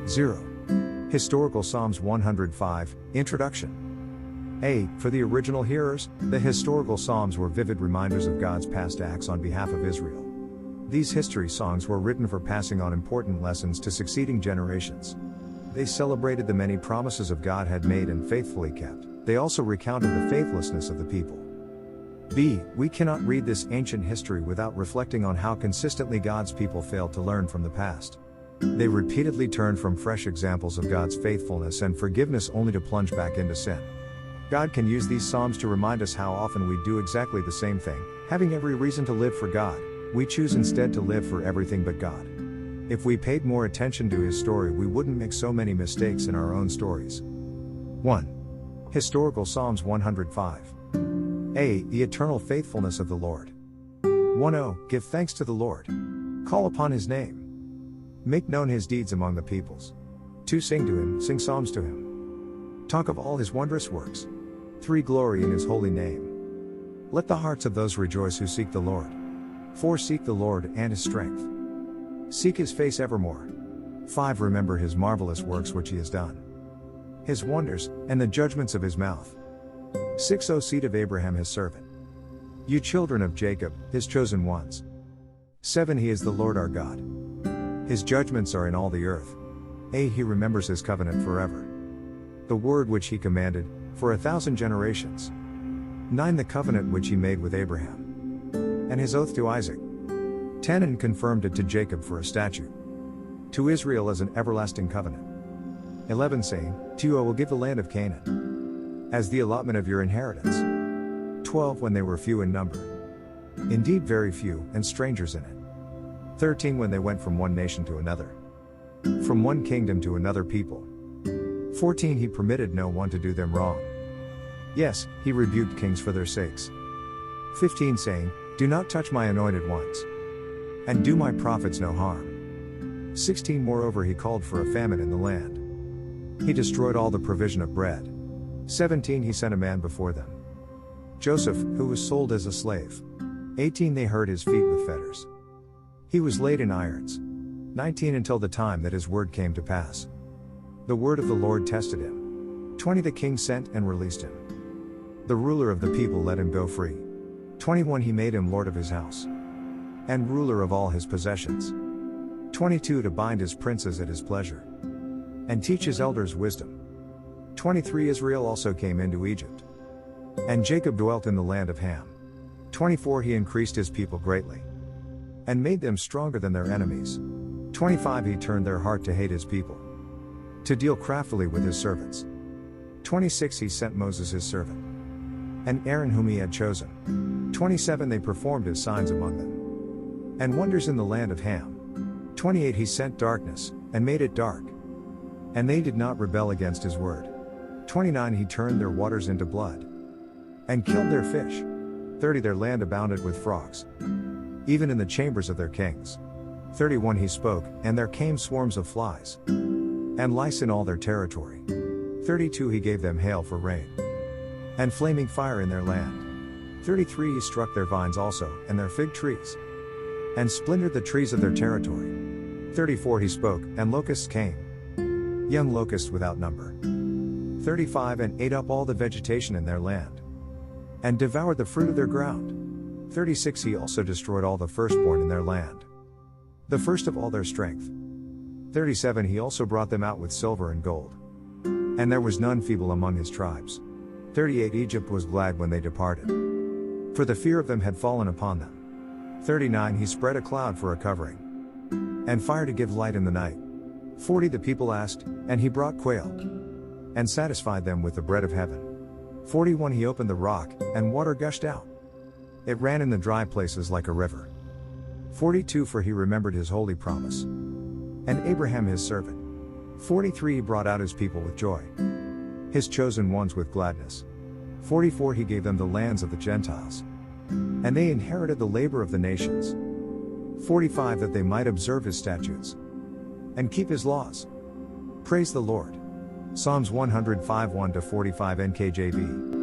0. Historical Psalms 105, Introduction. A. For the original hearers, the historical psalms were vivid reminders of God's past acts on behalf of Israel. These history songs were written for passing on important lessons to succeeding generations. They celebrated the many promises of God had made and faithfully kept. They also recounted the faithlessness of the people. B. We cannot read this ancient history without reflecting on how consistently God's people failed to learn from the past. They repeatedly turned from fresh examples of God's faithfulness and forgiveness only to plunge back into sin. God can use these psalms to remind us how often we do exactly the same thing. Having every reason to live for God, we choose instead to live for everything but God. If we paid more attention to His story, we wouldn't make so many mistakes in our own stories. 1. Historical Psalms 105. A. The eternal faithfulness of the Lord. 1. Give thanks to the Lord. Call upon His name. Make known His deeds among the peoples. 2. Sing to Him, sing psalms to Him. Talk of all His wondrous works. 3. Glory in His holy name. Let the hearts of those rejoice who seek the Lord. 4. Seek the Lord and His strength. Seek His face evermore. 5. Remember His marvelous works which He has done, His wonders, and the judgments of His mouth. 6. O seed of Abraham His servant, you children of Jacob, His chosen ones. 7. He is the Lord our God. His judgments are in all the earth. 8. He remembers His covenant forever, the word which He commanded, for 1,000 generations. 9. The covenant which He made with Abraham, and His oath to Isaac. 10. And confirmed it to Jacob for a statute, to Israel as an everlasting covenant. 11. Saying, to you I will give the land of Canaan, as the allotment of your inheritance. 12. When they were few in number, indeed very few, and strangers in it. 13. When they went from one nation to another, from one kingdom to another people. 14. He permitted no one to do them wrong. Yes, He rebuked kings for their sakes. 15. Saying, do not touch my anointed ones, and do my prophets no harm. 16. Moreover He called for a famine in the land. He destroyed all the provision of bread. 17. He sent a man before them, Joseph, who was sold as a slave. 18. They hurt his feet with fetters. He was laid in irons. 19. Until the time that His word came to pass. The word of the Lord tested him. 20. The king sent and released him. The ruler of the people let him go free. 21. He made him lord of his house, and ruler of all his possessions. 22. To bind his princes at his pleasure, and teach his elders wisdom. 23. Israel also came into Egypt, and Jacob dwelt in the land of Ham. 24. He increased his people greatly, and made them stronger than their enemies. 25. He turned their heart to hate His people, to deal craftily with His servants. 26. He sent Moses His servant, and Aaron whom He had chosen. 27. They performed His signs among them, and wonders in the land of Ham. 28. He sent darkness, and made it dark, and they did not rebel against His word. 29. He turned their waters into blood, and killed their fish. 30. Their land abounded with frogs, even in the chambers of their kings. 31. He spoke, and there came swarms of flies, and lice in all their territory. 32. He gave them hail for rain, and flaming fire in their land. 33. He struck their vines also, and their fig trees, and splintered the trees of their territory. 34. He spoke, and locusts came, young locusts without number. 35. And ate up all the vegetation in their land, and devoured the fruit of their ground. 36. He also destroyed all the firstborn in their land, the first of all their strength. 37. He also brought them out with silver and gold, and there was none feeble among His tribes. 38. Egypt was glad when they departed, for the fear of them had fallen upon them. 39. He spread a cloud for a covering, and fire to give light in the night. 40. The people asked, and He brought quail, and satisfied them with the bread of heaven. 41. He opened the rock, and water gushed out. It ran in the dry places like a river. 42. For He remembered His holy promise, and Abraham His servant. 43. He brought out His people with joy, His chosen ones with gladness. 44. He gave them the lands of the Gentiles, and they inherited the labor of the nations. 45. That they might observe His statutes, and keep His laws. Praise the Lord. Psalms 105 1-45 NKJV.